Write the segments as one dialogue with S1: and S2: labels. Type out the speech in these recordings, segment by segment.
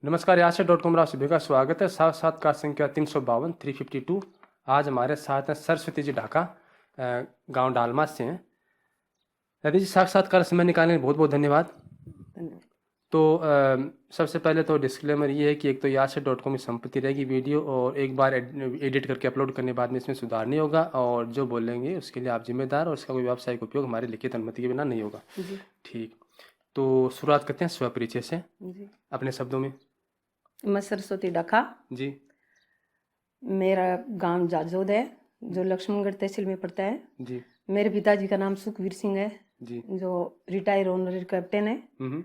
S1: नमस्कार, यासे.com आप सभी का स्वागत है। साक्षात्कार संख्या 352 352। आज हमारे साथ हैं सरस्वती जी ढाका, गांव डालमास से हैं। दादी जी, साक्षात्कार समय निकालने के लिए बहुत बहुत धन्यवाद। तो सबसे पहले तो डिस्क्लेमर ये है कि एक तो यासे.com की संपत्ति रहेगी वीडियो, और एक बार एडिट करके अपलोड करने के बाद में इसमें सुधार नहीं होगा, और जो बोलेंगे उसके लिए आप जिम्मेदार, और इसका कोई व्यावसायिक उपयोग हमारे लिखित अनुमति के बिना नहीं होगा। ठीक, तो शुरुआत करते हैं स्वपरिचय से अपने शब्दों में।
S2: मैं सरस्वती ढाका
S1: जी।
S2: मेरा गांव जाजोद है, जो लक्ष्मणगढ़ तहसील में पड़ता है।
S1: जी।
S2: मेरे पिताजी का नाम सुखवीर सिंह है
S1: जी।
S2: जो रिटायर ऑनररी कैप्टन है।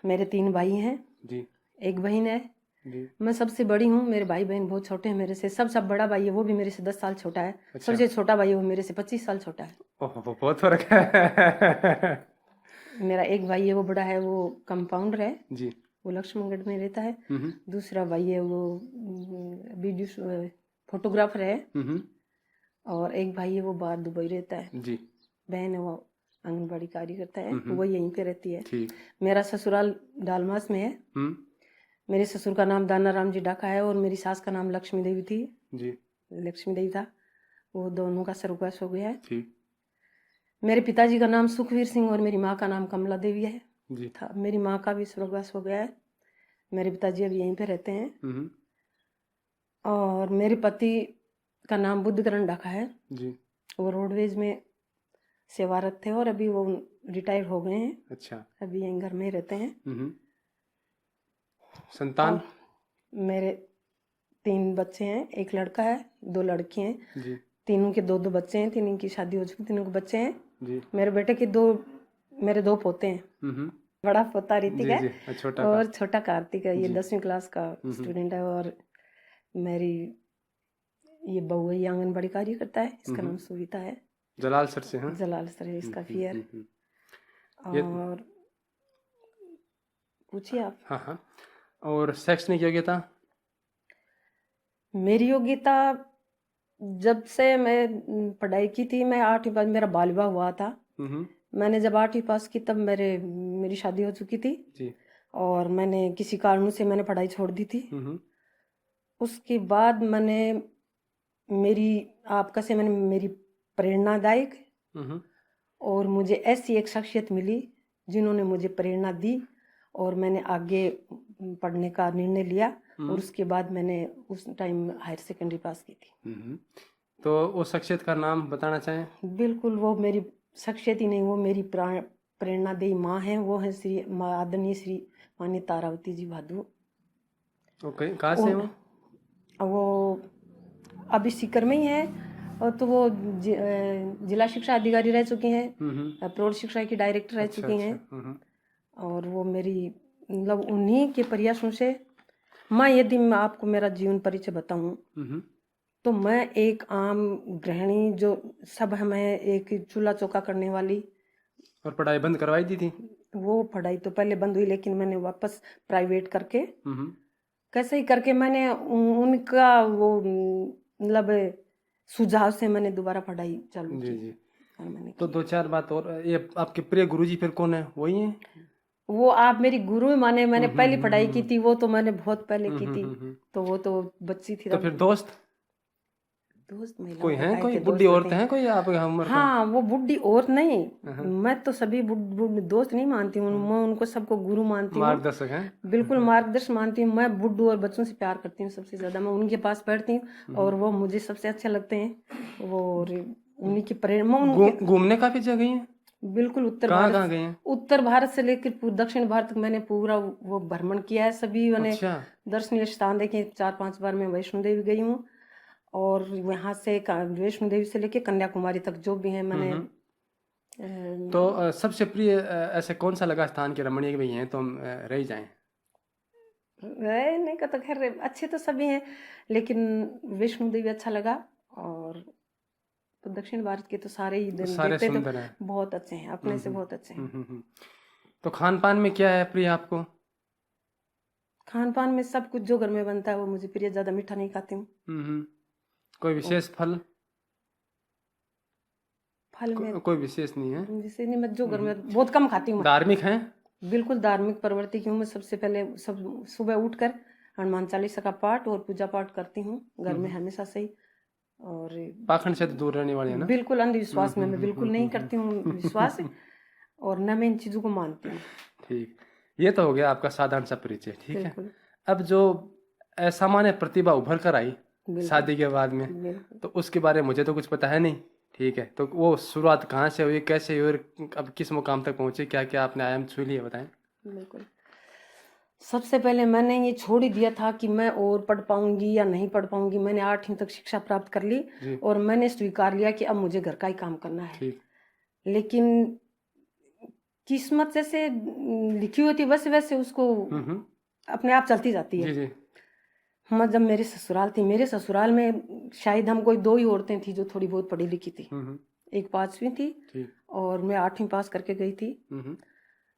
S2: मेरे 3 भाई हैं
S1: जी।
S2: एक बहन है।
S1: जी।
S2: मैं सबसे बड़ी हूँ, मेरे भाई बहन बहुत छोटे हैं मेरे से। सब बड़ा भाई है वो भी मेरे से 10 साल छोटा है।
S1: अच्छा।
S2: सबसे छोटा भाई है वो मेरे से 25 साल छोटा है।
S1: ओह, बहुत फर्क है।
S2: मेरा एक भाई है वो बड़ा है, वो कंपाउंडर है
S1: जी।
S2: वो लक्ष्मणगढ़ में रहता है। दूसरा भाई है वो वीडियो फोटोग्राफर है। और एक भाई है वो बाहर दुबई रहता है।
S1: जी।
S2: बहन है वो आंगनबाड़ी कार्य करता है, वो यहीं पे रहती है।
S1: ठीक।
S2: मेरा ससुराल डालमास में है। मेरे ससुर का नाम दाना राम जी ढाका है, और मेरी सास का नाम लक्ष्मी देवी थी।
S1: जी।
S2: लक्ष्मी देवी था, वो दोनों का स्वर्गवास हो गया है।
S1: ठीक।
S2: मेरे पिताजी का नाम सुखवीर सिंह और मेरी माँ का नाम कमला देवी है।
S1: जी।
S2: था मेरी माँ का भी स्वर्गवास हो गया है। मेरे पिताजी अभी यहीं पे रहते हैं। और मेरे पति का नाम बुद्धकरण ढाका है।
S1: जी।
S2: वो रोडवेज में सेवारत थे और अभी वो रिटायर हो गए हैं।
S1: अच्छा।
S2: अभी यहीं घर में रहते हैं।
S1: संतान?
S2: मेरे 3 बच्चे हैं, एक लड़का है 2 लड़की हैं।
S1: जी।
S2: तीनों के 2 बच्चे हैं, तीनों की शादी हो चुकी, तीनों के बच्चे हैं।
S1: जी।
S2: मेरे बेटे के मेरे 2 पोते हैं। बड़ा पोता ऋतिक है,
S1: छोटा
S2: और छोटा कार्तिक है। ये
S1: जी।
S2: 10वीं क्लास का स्टूडेंट है। और मेरी ये बहू है, ये आंगनबाड़ी कार्य करता है। इसका नाम सुविता है।
S1: जलाल सर से हैं?
S2: जलाल सर है इसका फियर। और पूछिए आप।
S1: हाँ हाँ। और शैक्षणिक योग्यता?
S2: मेरी योग्यता, जब से मैं पढ़ाई की थी, मैं 8वीं पास, मेरा बाल विवाह हुआ था। मैंने जब 8वीं पास की तब मेरी शादी हो चुकी थी। जी। और मैंने किसी कारणों से मैंने पढ़ाई छोड़ दी थी। उसके बाद मैंने मेरी प्रेरणादायक और मुझे ऐसी एक शख्सियत मिली जिन्होंने मुझे प्रेरणा दी, और मैंने आगे पढ़ने का निर्णय लिया। और उसके बाद मैंने उस टाइम हायर सेकेंडरी पास की थी।
S1: तो वो शख्सियत का नाम बताना चाहें? बिल्कुल,
S2: वो मेरी शख्सियत ही नहीं, वो मेरी प्रेरणादायी माँ है। वो है आदरणीय श्री माननीय तारावती जी भादु।
S1: ओके, कहाँ से हो?
S2: वो अभी सीकर में ही है। और तो वो जिला शिक्षा अधिकारी रह चुकी हैं, प्रौढ़ शिक्षा की डायरेक्टर रह चुकी हैं। और वो मेरी मतलब उन्हीं के प्रयासों से यदि मैं आपको मेरा जीवन परिचय बताऊं, तो मैं एक आम गृहिणी, जो सब हमें एक चूल्हा चौका करने वाली।
S1: और पढ़ाई बंद करवाई दी थी?
S2: वो पढ़ाई तो पहले बंद हुई, लेकिन मैंने वापस प्राइवेट करके कैसे ही करके मैंने उनका वो मतलब सुझाव से मैंने दोबारा पढ़ाई चालू की।
S1: जी। तो 2-4 बात और, ये आपके प्रिय गुरुजी फिर कौन है? वही है?
S2: वो आप मेरी गुरु माने। मैंने पहली पढ़ाई की थी, वो तो मैंने बहुत पहले की थी। तो वो तो बच्ची थी।
S1: तो फिर दोस्त
S2: महिला
S1: कोई है? कोई बुढ़ी औरत है कोई आपके उम्र?
S2: हाँ, वो बुढ़ी औरत नहीं। मैं तो सभी दोस्त नहीं मानती हूँ। मैं उनको सबको गुरु मानती हूँ,
S1: मार्गदर्शक है।
S2: बिल्कुल मार्गदर्शक मानती हूँ। मैं बुड्ढू और बच्चों से प्यार करती हूँ सबसे ज्यादा। मैं उनके पास बैठती हूँ और वो मुझे सबसे अच्छे लगते हैं। वो उन्हीं की प्रेरणा।
S1: घूमने काफी जगह है? बिल्कुल। कहाँ गए हैं?
S2: उत्तर भारत से लेकर दक्षिण भारत तक मैंने पूरा वो भ्रमण किया है। सभी मैंने दर्शनीय स्थान देखे। 4-5 बार मैं वैष्णो देवी गई हूँ, और यहाँ से वैष्णो देवी से लेके कन्याकुमारी तक जो भी है मैंने। तो
S1: सबसे प्रिय ऐसे कौन सा लगा स्थान के रमणीय भी हैं तो हम रह जाएं?
S2: नहीं का तो खैर अच्छे तो सभी हैं, लेकिन वैष्णो देवी अच्छा लगा। और तो दक्षिण भारत के तो सारे ही देखते तो बहुत अच्छे हैं, अपने से बहुत अच्छे हैं।
S1: तो खान पान में क्या है प्रिय आपको?
S2: खान पान में सब कुछ जो घर में बनता है वो मुझे प्रिय। ज्यादा मीठा नहीं खाती हूँ।
S1: कोई विशेष फल
S2: में
S1: कोई विशेष नहीं है?
S2: विशेष नहीं, मैं जो घर में बहुत कम खाती हूँ।
S1: धार्मिक हैं?
S2: बिल्कुल धार्मिक प्रवृत्ति की हूँ मैं। सबसे पहले सब सुबह उठकर हनुमान चालीसा का पाठ और पूजा पाठ करती हूँ घर में हमेशा से ही। और
S1: पाखंड से तो दूर रहने वाले हैं ना?
S2: बिल्कुल अंधविश्वास में मैं बिल्कुल नहीं करती हूँ विश्वास, और न मैं इन चीज़ों को मानती हूँ।
S1: ठीक, ये तो हो गया आपका साधारण सा परिचय। ठीक है,
S2: बिल्कुल
S1: अब जो असामान्य प्रतिभा उभर कर आई
S2: बिल्कुल
S1: शादी के बाद में,
S2: बिल्कुल।
S1: तो उसके बारे में मुझे तो कुछ पता है नहीं। ठीक है, तो वो शुरुआत कहाँ से हुई, कैसे हुई, और अब किस मुकाम तक पहुंचे, क्या क्या आपने आयाम छू लिए, बताएं।
S2: बिल्कुल, सबसे पहले मैंने ये छोड़ ही दिया था कि मैं और पढ़ पाऊंगी या नहीं पढ़ पाऊंगी। मैंने 8वीं तक शिक्षा प्राप्त कर ली
S1: जी।
S2: और मैंने स्वीकार लिया कि अब मुझे घर का ही काम करना है।
S1: ठीक।
S2: लेकिन किस्मत जैसे लिखी होती वैसे वैसे उसको अपने आप चलती जाती है।
S1: जी जी।
S2: मैं जब मेरे ससुराल थी, मेरे ससुराल में शायद हम कोई 2 ही औरतें थी जो थोड़ी बहुत पढ़ी लिखी थी। एक 5वीं थी
S1: ठीक।
S2: और मैं 8वीं पास करके गई थी।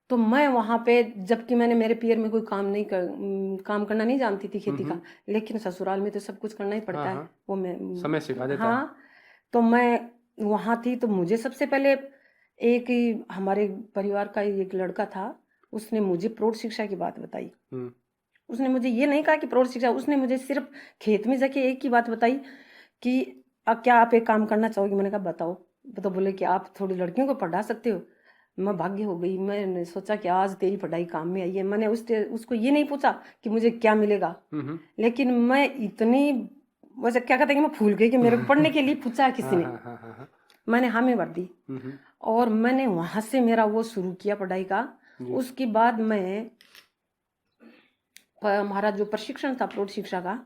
S2: तो मैं वहां पे, जबकि मैंने मेरे पियर में कोई काम करना नहीं जानती थी खेती का, लेकिन ससुराल में तो सब कुछ करना ही पड़ता है। वो मैं
S1: समय सिखा देता है।
S2: हाँ, तो मैं वहां थी तो मुझे सबसे पहले एक हमारे परिवार का एक लड़का था, उसने मुझे प्रौढ़ शिक्षा की बात बताई। उसने मुझे ये नहीं कहा कि प्रौढ़ शिक्षा, उसने मुझे सिर्फ खेत में जाके एक ही बात बताई कि क्या आप एक काम करना चाहोगे। मैंने कहा बताओ। तो बोले कि आप थोड़ी लड़कियों को पढ़ा सकते हो। मैं भाग्य हो गई, मैंने सोचा कि आज तेरी पढ़ाई काम में आई है। मैंने उसको ये नहीं पूछा कि मुझे क्या मिलेगा, लेकिन मैं इतनी वैसे क्या कहते हैं कि मैं फूल गई कि मेरे को पढ़ने के लिए पूछा किसी ने। मैंने हामी भर दी और मैंने वहां से मेरा वो शुरू किया पढ़ाई का। उसके बाद मैं हमारा जो प्रशिक्षण था प्रौढ़ शिक्षा का,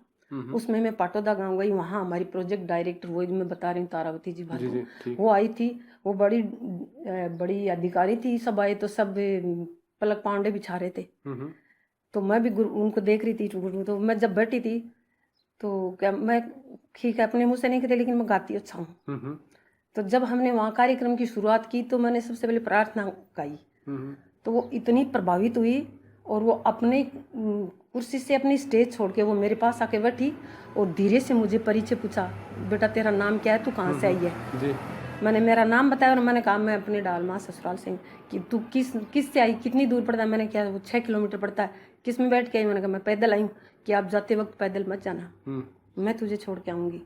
S2: उसमें मैं पाटोदा गांव गई। वहाँ हमारी प्रोजेक्ट डायरेक्टर, वो मैं बता रही हूँ तारावती जी भार्गव, वो आई थी। वो बड़ी बड़ी अधिकारी थी। सब आए तो सब पलक पांडे बिछा रहे थे, तो मैं भी उनको देख रही थी। तो मैं जब बैठी थी तो क्या मैं ठीक है अपने मुँह से नहीं कहते, लेकिन मैं गाती अच्छा हूँ। तो जब हमने वहाँ कार्यक्रम की शुरुआत की तो मैंने सबसे पहले प्रार्थना गाई, तो वो इतनी प्रभावित हुई और वो अपने कुर्सी से अपनी स्टेज छोड़ के वो मेरे पास आके बैठी और धीरे से मुझे परिचय पूछा, बेटा तेरा नाम क्या है, तू कहाँ से आई है। जी। मैंने मेरा नाम बताया और मैंने कहा मैं अपने डालमा ससुराल से। कि तू किस से आई, कितनी दूर पड़ता है। मैंने क्या, वो 6 किलोमीटर पड़ता है। किस में बैठ के आई। मैंने कहा मैं पैदल आई हूँ। कि आप जाते वक्त पैदल मत जाना, मैं तुझे छोड़ के आऊँगी।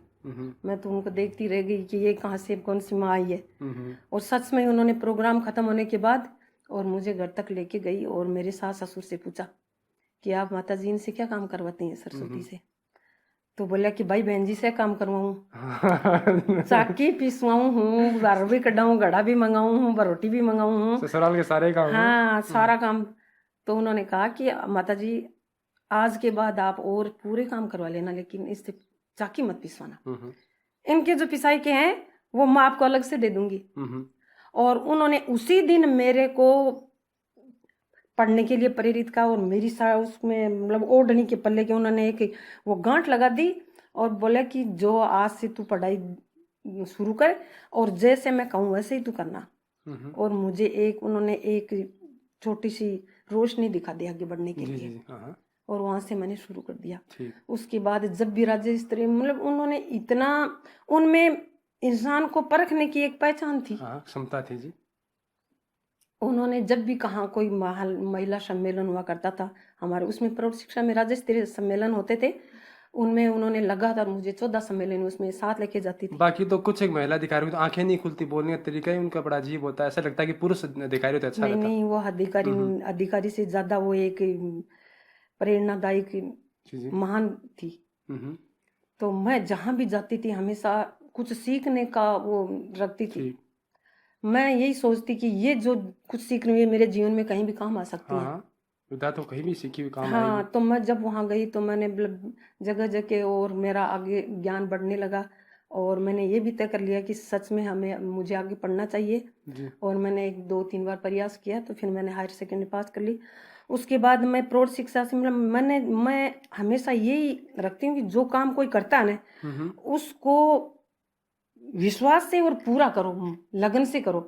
S2: मैं तो उनको देखती रह गई कि ये कहाँ से कौन सी माँ आई है। और सच में उन्होंने प्रोग्राम खत्म होने के बाद और मुझे घर तक लेके गई और मेरे सास ससुर से पूछा कि आप माता जी इनसे क्या काम करवाती हैं सरस्वती से। तो बोला कि भाई बहन जी से काम करवाऊँ, चाकी पिसवाऊँ हूँ, बार भी कढ़ाऊँ, घड़ा भी मंगाऊँ हूँ, बरोटी भी मंगाऊँ हूँ,
S1: ससुराल के सारे काम।
S2: हाँ सारा काम। तो उन्होंने कहा कि माता जी आज के बाद आप और पूरे काम करवा लेना, लेकिन इससे चाकी मत पिसवाना। इनके जो पिसाई के हैं वो मैं आपको अलग से दे दूंगी। और उन्होंने उसी दिन मेरे को पढ़ने के लिए प्रेरित का और मेरी उसमें मतलब ओढ़नी के पल्ले के उन्होंने एक वो गांठ लगा दी और बोले कि जो आज से तू पढ़ाई शुरू कर और जैसे मैं कहूँ वैसे ही तू करना। और मुझे उन्होंने एक छोटी सी रोशनी दिखा दी आगे बढ़ने के लिए। और वहां से मैंने शुरू कर दिया। उसके बाद जब भी राज्य स्तरीय, मतलब उन्होंने इतना, उनमें इंसान को परखने की एक पहचान थी,
S1: क्षमता थी जी।
S2: उन्होंने जब भी कहा कोई महिला सम्मेलन हुआ करता था हमारे, उसमें प्रौढ़ शिक्षा में राज्य स्तरीय सम्मेलन होते थे, उनमें उन्होंने लगातार मुझे 14 सम्मेलन उसमें साथ लेके जाती थी।
S1: बाकी तो कुछ एक महिला अधिकारी तो आंखें नहीं खुलती, बोलने का तरीका ही उनका बड़ा अजीब होता है, ऐसा लगता है कि पुरुष अधिकारी तो अच्छा
S2: नहीं नहीं, वो अधिकारी से ज्यादा वो एक प्रेरणादायक महान थी। तो मैं जहां भी जाती थी हमेशा कुछ सीखने का वो रखती थी। मैं यही सोचती कि ये जो कुछ सीख रही है मेरे जीवन में कहीं भी काम आ सकती है।
S1: विद्या तो कहीं भी सीखी हुई काम
S2: आएगी। तो मैं जब वहां गई तो मैंने जगह जगह और मेरा आगे ज्ञान बढ़ने लगा और मैंने ये भी तय कर लिया कि सच में मुझे आगे पढ़ना चाहिए। और मैंने 2-3 बार प्रयास किया तो फिर मैंने हायर सेकेंडरी पास कर ली। उसके बाद मैं प्रौढ़ शिक्षा से मतलब मैं हमेशा यही रखती हूँ कि जो काम कोई करता है ना उसको विश्वास से और पूरा करो, लगन से करो।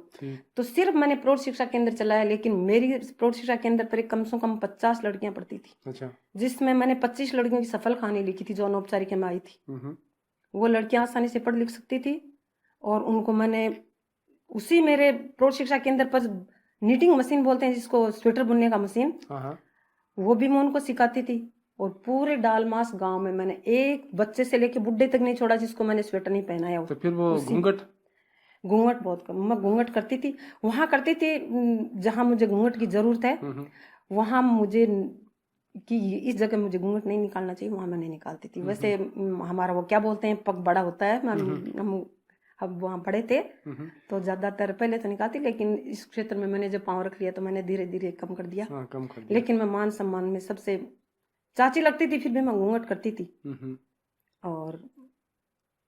S2: तो सिर्फ मैंने प्रौढ़ शिक्षा केंद्र चलाया, लेकिन मेरी प्रौढ़ शिक्षा केंद्र पर कम से कम 50 लड़कियां पढ़ती थी। अच्छा। जिसमें मैंने 25 लड़कियों की सफल कहानी लिखी थी जो अनौपचारिक में आई थी। वो लड़कियां आसानी से पढ़ लिख सकती थी और उनको मैंने उसी मेरे प्रौढ़ शिक्षा केंद्र पर नीटिंग मशीन बोलते हैं जिसको, स्वेटर बुनने का मशीन,
S1: हाँ हाँ।
S2: वो भी मैं उनको सिखाती थी। और पूरे डालमास गांव में मैंने एक बच्चे से लेके बुढ़े तक नहीं छोड़ा जिसको मैंने स्वेटर नहीं पहनाया।
S1: तो फिर वो घूंघट
S2: बहुत कम, मैं घूंघट करती थी, वहां करती थी जहां मुझे घूंघट की जरूरत है, वहां मुझे कि इस जगह मुझे घूंघट नहीं निकालना चाहिए, वहां मैं नहीं निकालती थी। वैसे हमारा वो क्या बोलते हैं, पग बड़ा होता है, हम अब वहाँ पढ़े थे तो ज्यादातर पहले तो निकालती, लेकिन इस क्षेत्र में मैंने जब पाँव रख लिया तो मैंने धीरे धीरे कम कर दिया।
S1: कम कर दिया।
S2: लेकिन मैं मान सम्मान में सबसे चाची लगती थी, फिर भी मैं घूंघट करती थी। और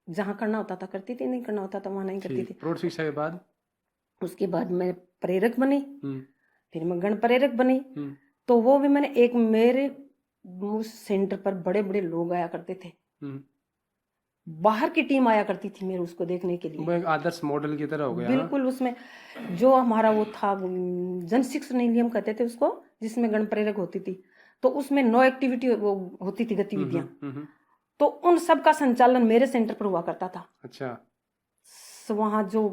S2: जहाँ करना होता था करती थी, नहीं करना होता था वहाँ नहीं करती थी।
S1: प्रौढ़ शिक्षा के बाद
S2: उसके बाद मैं प्रेरक बनी, फिर मैं गण प्रेरक बनी। तो वो भी मैंने एक, मेरे उस सेंटर पर बड़े बड़े लोग आया करते थे, बाहर की टीम आया करती थी मेरे उसको देखने के लिए।
S1: वो एक आदर्श मॉडल की तरह हो गया।
S2: बिल्कुल। उसमें जो हमारा वो था, जन शिक्षण नियम कहते थे उसको, जिसमें गण प्रेरक होती थी, तो उसमें 9 एक्टिविटी वो होती थी, गतिविधियां। तो उन सब का संचालन मेरे सेंटर पर हुआ करता था।
S1: अच्छा।
S2: वहाँ जो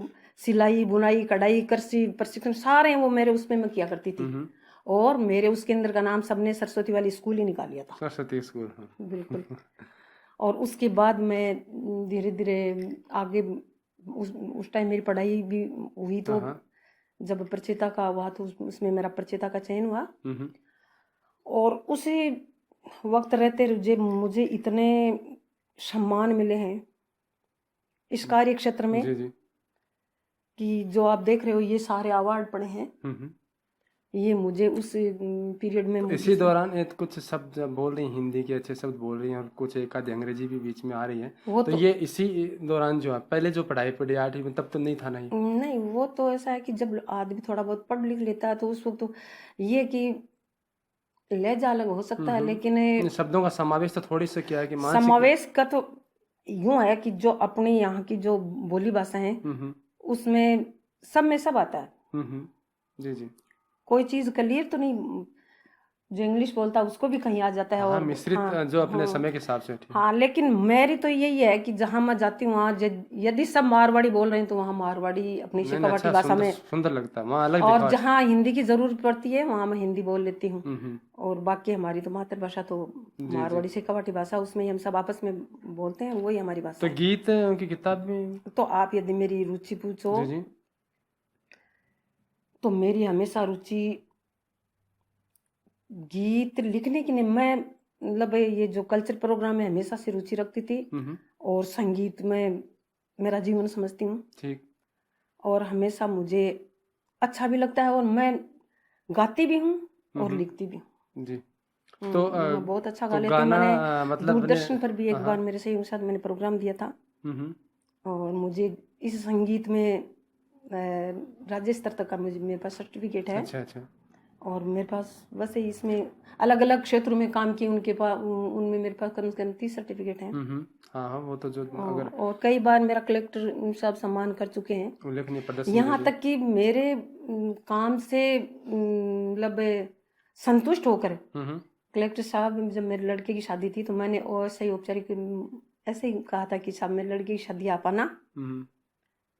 S2: सिलाई बुनाई कढ़ाई कृषि प्रशिक्षण सारे वो मेरे उसमें मैं किया करती थी। और मेरे उस केंद्र का नाम सबने सरस्वती वाली स्कूल ही निकाल लिया था।
S1: सरस्वती स्कूल।
S2: बिल्कुल। और उसके बाद मैं धीरे धीरे आगे, उस टाइम मेरी पढ़ाई भी हुई, तो जब प्रचेता का हुआ तो उसमें मेरा प्रचेता का चयन हुआ। और उसी वक्त रहते मुझे इतने सम्मान मिले हैं इस कार्य क्षेत्र में कि जो आप देख रहे हो ये सारे अवार्ड पड़े हैं, ये मुझे उस पीरियड में।
S1: तो इसी दौरान कुछ शब्द बोल रही, हिंदी के अच्छे शब्द बोल रही हैं, और कुछ एक आधी अंग्रेजी भी बीच में आ रही है। तो ये इसी दौरान जो है, पहले जो पढ़ाई पढ़ी 8वीं में, तब तो नहीं था। नहीं,
S2: वो तो ऐसा है कि जब आदमी थोड़ा बहुत पढ़ लिख लेता है तो उस वक्त तो ये कि लहजा अलग हो सकता है, लेकिन
S1: शब्दों का समावेश तो थोड़ी सा क्या है कि
S2: समावेश का तो यूं है कि जो अपने यहाँ की जो बोली भाषा है उसमें सब में सब आता है।
S1: जी जी।
S2: कोई चीज क्लियर तो नहीं, जो इंग्लिश बोलता है उसको भी कहीं आ जाता है। और
S1: मिश्रित जो अपने समय के हिसाब से।
S2: हाँ, लेकिन मेरी तो यही है कि जहां मैं जाती हूँ वहाँ यदि सब मारवाड़ी बोल रहे हैं तो वहाँ मारवाड़ी अपनी शेखावाटी भाषा में
S1: सुंदर लगता है, वहाँ अलग।
S2: और जहाँ हिंदी की जरूरत पड़ती है वहाँ मैं हिंदी बोल लेती हूँ। और बाकी हमारी तो मातृभाषा तो मारवाड़ी शेखावाटी भाषा, उसमें हम सब आपस में बोलते हैं, वही हमारी भाषा।
S1: तो गीत उनकी किताब में, तो
S2: आप यदि मेरी रुचि पूछो तो मेरी हमेशा रुचि गीत लिखने की नहीं, मैं मतलब ये जो कल्चर प्रोग्राम में हमेशा से रुचि रखती थी। और संगीत में मेरा जीवन समझती हूँ। ठीक। और हमेशा मुझे अच्छा भी लगता है, और मैं गाती भी हूँ और लिखती भी हूँ। जी। तो मैं बहुत अच्छा गा लेती हूँ। मैंने मतलब दूरदर्शन पर भी एक बार मेरे सहयोगी के साथ मैंने प्रोग्राम दिया था। और मुझे इस संगीत में राज्य स्तर तक का मेरे पास सर्टिफिकेट है। अच्छा अच्छा। और मेरे पास वैसे इसमें अलग अलग क्षेत्रों में काम किए, उनके पास उनमें मेरे पास कम से कम 30 सर्टिफिकेट हैं। हाँ, वो तो जो अगर और कई बार मेरा कलेक्टर साहब सम्मान कर चुके हैं, उल्लेखनीय प्रदर्शन। यहाँ तक कि मेरे काम से मतलब संतुष्ट होकर कलेक्टर साहब, जब मेरे लड़के की शादी थी तो मैंने ऐसे ही औपचारिक ऐसे ही कहा था कि साहब मेरे लड़के की शादी आप आना।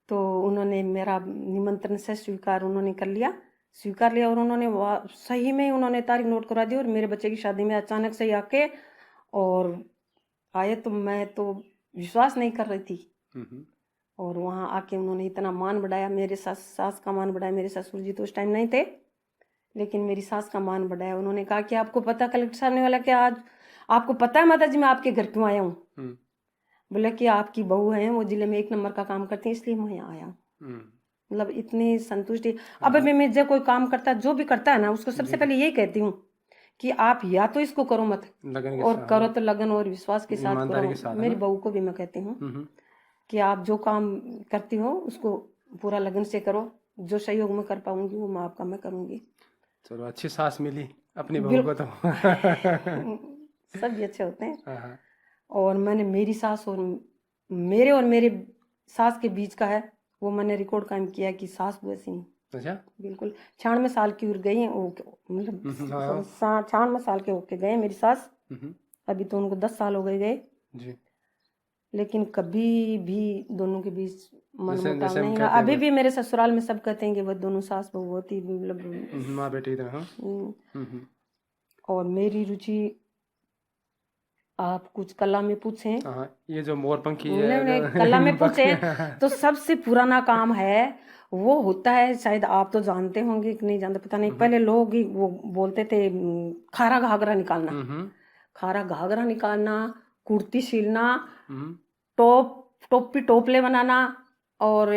S2: तो उन्होंने मेरा निमंत्रण से स्वीकार उन्होंने कर लिया, और उन्होंने सही में उन्होंने तारीख नोट करा दी। और मेरे बच्चे की शादी में अचानक से ही आके और आए तो मैं तो विश्वास नहीं कर रही थी। और वहाँ आके उन्होंने इतना मान बढ़ाया, मेरे सास का मान बढ़ाया। मेरे ससुर जी तो उस टाइम नहीं थे, लेकिन मेरी सास का मान बढ़ाया। उन्होंने कहा कि आपको पता, कलेक्टर साहब ने बोला कि आज आपको पता है माता जी मैं आपके घर क्यों आया हूँ? बोला कि आपकी बहू है, वो जिले में 1 नंबर का काम करती है, इसलिए मैं यहाँ आया हूँ। मतलब इतनी संतुष्टि। अब मैं जब कोई काम करता, जो भी करता है ना, उसको सबसे पहले यही कहती हूँ कि आप या तो इसको करो मत, और करो तो लगन और विश्वास के साथ करो। मेरी बहू को भी मैं कहती हूँ कि आप जो काम करती हो उसको पूरा लगन से करो, जो सहयोग में कर पाऊंगी वो मैं आपका मैं करूंगी। चलो, अच्छी सास मिली अपनी बहू को तो। सब भी अच्छे होते हैं। और मैंने मेरी सास और मेरे सास के बीच का है वो मैंने रिकॉर्ड कायम किया कि सास वैसी नहीं। अच्छा। बिल्कुल। 96 साल की उड़ गई, मतलब 96 साल के होके गए मेरी सास। अभी तो उनको 10 साल हो गए जी। लेकिन कभी भी दोनों के बीच मनमुटाव
S1: जैसे हम
S2: नहीं
S1: कहते
S2: रहा।
S1: हैं
S2: अभी भी मेरे ससुराल में सब कहते हैं कि वह दोनों सास बहू बहुत ही मतलब
S1: माँ बेटी की तरह। हाँ।
S2: हम्म, और मेरी रुचि आप कुछ कला में पूछें,
S1: हाँ, ये जो मोरपंखी
S2: नहीं
S1: है
S2: नहीं
S1: जो
S2: कला में
S1: बकरी
S2: पूछें तो सबसे पुराना काम है वो होता है, शायद आप तो जानते होंगे कि नहीं जानते पता नहीं। पहले लोग ही वो बोलते थे खारा घाघरा निकालना, खारा घाघरा निकालना, कुर्ती सिलना, टोपी टोपले बनाना, और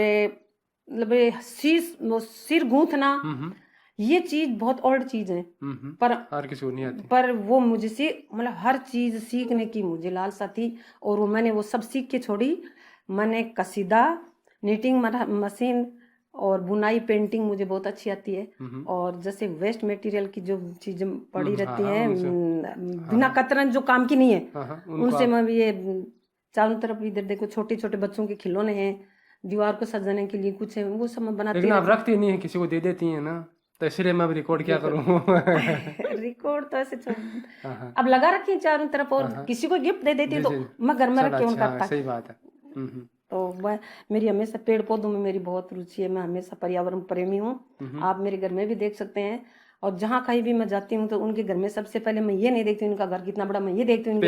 S2: मतलब सिर गूंथना, ये चीज बहुत ओल्ड चीज है। पर
S1: हर किसी को नहीं आती।
S2: पर वो मुझसे मतलब हर चीज सीखने की मुझे लालसा थी, और वो मैंने वो सब सीख के छोड़ी। मैंने कसीदा, नीटिंग मशीन और बुनाई पेंटिंग मुझे बहुत अच्छी आती है। और जैसे वेस्ट मटेरियल की जो चीजें पड़ी रहती हैं बिना कतरन जो काम की नहीं है, उनसे मैं ये चारों तरफ इधर देखो छोटे छोटे बच्चों के खिलौने हैं, दीवार को सजाने के लिए कुछ है, वो सब मैं बनाती
S1: लेकिन आप रखती नहीं है, किसी को दे देती है ना, तो इसलिए मैं रिकॉर्ड क्या करूँ।
S2: रिकॉर्ड तो ऐसे अब लगा रखी है चारों तरफ, और किसी को गिफ्ट दे देती है तो मैं घर में रख के उनका
S1: सही बात है।
S2: तो मैं मेरी हमेशा पेड़ पौधों में मेरी बहुत रुचि है। मैं हमेशा पर्यावरण प्रेमी हूँ। आप मेरे घर में भी देख सकते हैं, और जहाँ कहीं भी मैं जाती हूँ तो उनके घर में सबसे पहले मैं ये नहीं देखती हूँ इनका घर कितना बड़ा, मैं ये देखती हूँ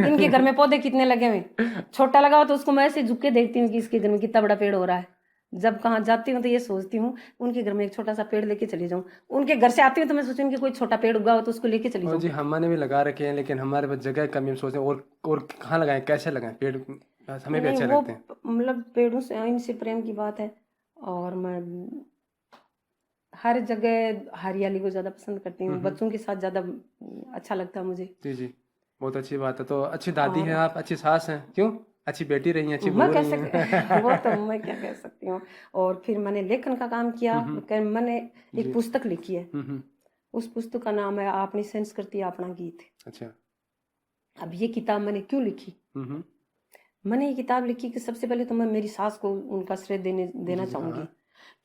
S2: इनके घर में पौधे कितने लगे हुए। छोटा लगा हो तो उसको मैं ऐसे झुक के देखती हूँ कि इसके घर में कितना बड़ा पेड़ हो रहा है। जब कहाँ जाती हूँ तो ये सोचती हूँ उनके घर में एक छोटा सा पेड़ लेके चली जाऊँ। उनके घर से आती हूँ तो मैं सोचती हूँ कि कोई छोटा पेड़ उगा हो तो उसको लेके चली जाऊँ।
S1: जी हमने भी लगा रखे हैं, लेकिन हमारे पास जगह कमी, हम सोचते हैं और कहाँ लगाएं, कैसे लगाएं पेड़, हमें भी अच्छे लगते हैं।
S2: मतलब पेड़ों से इनसे प्रेम की बात है, और मैं हर जगह हरियाली को ज्यादा पसंद करती हूँ, बच्चों के साथ ज्यादा अच्छा लगता है मुझे।
S1: जी जी, बहुत अच्छी बात है। तो अच्छी दादी हैं आप, अच्छी सास हैं, क्यों अच्छी बेटी रही हैं, अच्छी
S2: मैं
S1: बहू रही
S2: कैसे
S1: हैं।
S2: वो तो मैं क्या कह सकती हूँ। और फिर मैंने लेखन का काम किया। मैंने एक पुस्तक लिखी है, उस पुस्तक का नाम है अपनी संस्कृति अपना गीत।
S1: अच्छा।
S2: अब ये किताब मैंने क्यों लिखी, मैंने ये किताब लिखी कि सबसे पहले तो मैं मेरी सास को उनका श्रेय देना चाहूंगी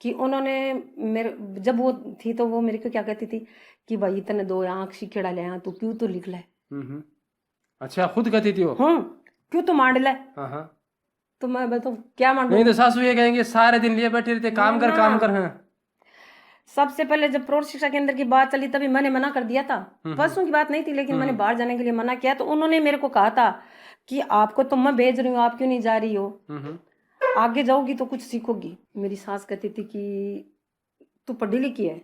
S2: कि उन्होंने मेरे जब वो थी तो वो मेरे को क्या कहती थी कि भाई इतने दो आँख शिखेड़ा ले तू क्यों तो लिख ले।
S1: अच्छा, खुद कहती थी वो?
S2: क्यों तो मांड ले। तो मैं बताऊँ क्या मांडू।
S1: नहीं तो सासू ये कहेंगे सारे दिन लिए बैठे रहते, काम कर हैं।
S2: सबसे पहले जब प्रौढ़ शिक्षा केंद्र की बात चली तभी मैंने मना कर दिया था। परसों की बात नहीं थी, लेकिन मैंने बाहर जाने के लिए मना किया तो उन्होंने मेरे को कहा था कि आपको तो मैं भेज रही हूँ, आप क्यों नहीं जा रही हो, आगे जाओगी तो कुछ सीखोगी। मेरी सास कहती थी कि तू पढ़ी लिखी है,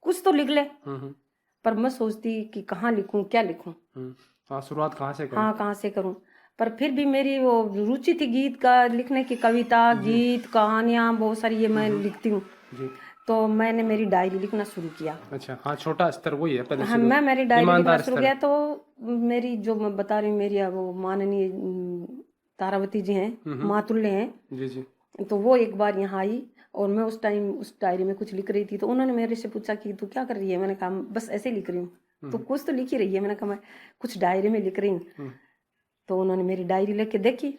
S2: कुछ तो लिख ले। पर मैं सोचती कि कहाँ लिखूं, क्या लिखूं,
S1: शुरुआत कहाँ से करूं।
S2: कहाँ से करूं। पर फिर भी मेरी वो रुचि थी गीत का लिखने की, कविता गीत कहानियां बहुत सारी ये मैं लिखती हूँ। तो मैंने मेरी डायरी लिखना शुरू किया।
S1: अच्छा, हाँ, छोटा स्तर वही है पहले।
S2: हाँ, मैं मेरी डायरी लिखना शुरू किया तो मेरी जो मैं बता रही हूँ मेरी वो माननीय तारावती जी हैं, मातुल्य हैं,
S1: जी जी,
S2: तो वो एक बार यहाँ आई और मैं उस टाइम उस डायरी में कुछ लिख रही थी। तो उन्होंने मेरे से पूछा कि तू क्या कर रही है। मैंने कहा बस ऐसे लिख रही हूँ। तो कुछ तो लिख ही रही है। मैंने कहा मैं कुछ डायरी में लिख रही हूँ। तो उन्होंने मेरी डायरी लेके देखी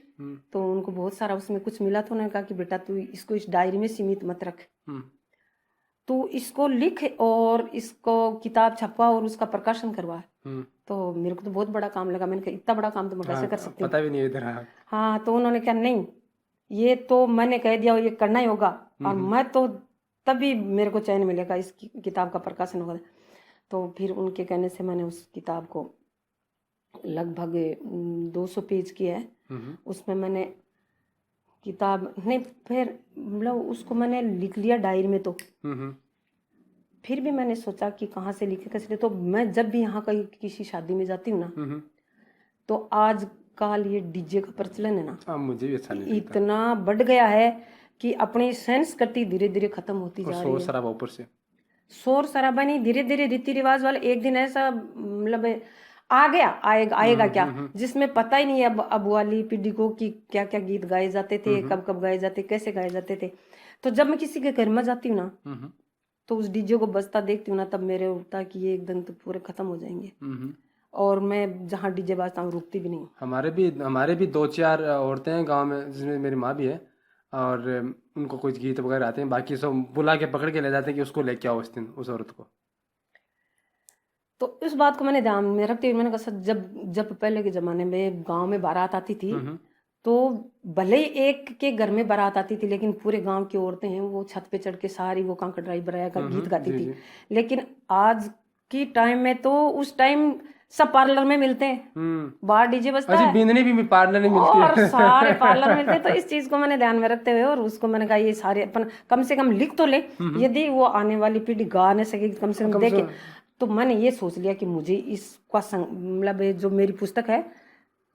S2: तो उनको बहुत सारा उसमें कुछ मिला। तो उन्होंने कहा कि बेटा तू इसको इस डायरी में सीमित मत रख, तू इसको लिख और इसको किताब छपवा और उसका प्रकाशन करवा। तो मेरे को तो बहुत बड़ा काम लगा। मैंने कहा इतना बड़ा काम तो मैं कैसे कर सकती हूँ,
S1: पता भी नहीं इधर।
S2: हाँ, तो उन्होंने कहा नहीं ये तो मैंने कह दिया ये करना ही होगा, और मैं तो तभी मेरे को चैन मिलेगा इस किताब का प्रकाशन होगा। तो फिर उनके कहने से मैंने उस किताब को लगभग 200 पेज की है। उसमें मैंने किताब नहीं फिर मतलब उसको मैंने लिख लिया डायरी में। तो फिर भी मैंने सोचा कि कहाँ से लिखे कैसे। तो मैं जब भी यहाँ कहीं किसी शादी में जाती हूँ ना तो आजकल ये डीजे का प्रचलन है ना,
S1: मुझे भी अच्छा नहीं
S2: इतना बढ़ गया है कि अपनी संस्कृति धीरे धीरे खत्म होती जा रही है।
S1: शोर शराबा ऊपर से,
S2: शोर शराबा नहीं, धीरे धीरे रीति रिवाज वाले एक दिन ऐसा मतलब आ गया आएगा क्या, जिसमें पता ही नहीं है अब वाली पीढ़ी को कि क्या क्या गीत गाए जाते थे, कब कब गाए जाते, कैसे गाए जाते थे। तो जब मैं किसी के घर में जाती हूँ ना तो उस डीजे को बजता देखती हूँ ना तब मेरे उठता कि ये एकदम तो पूरे खत्म हो जाएंगे। और मैं जहाँ डीजे बजता हूँ रुकती भी नहीं।
S1: हमारे भी 2-4 औरतें हैं गांव में, जिसमें मेरी माँ भी है, और उनको कुछ गीत वगैरह आते हैं, बाकी सब बुला के पकड़ के ले जाते हैं कि उसको लेके आओ इस दिन उस औरत को।
S2: तो इस बात को मैंने ध्यान में रखते हुए मैंने कहा सर, जब पहले के जमाने में गांव में बारात आती थी तो भले ही एक के घर में बारात आती थी, लेकिन पूरे गांव की औरतें हैं वो छत पे चढ़ के सारी वो कांकड़ ड्राई बराया का गीत गाती थी। लेकिन आज की टाइम में तो उस टाइम सब पार्लर में मिलते हैं, बाहर डीजे बजता है,
S1: बिंदनी भी पार्लर में मिलती है
S2: और सारे पार्लर मिलते हैं। तो इस चीज को मैंने ध्यान में रखते हुए और उसको मैंने कहा ये सारे अपन कम से कम लिख तो ले, यदि वो आने वाली पीढ़ी गा नहीं सकेगी कम से कम देखे। तो मैंने ये सोच लिया कि मुझे इसका मतलब जो मेरी पुस्तक है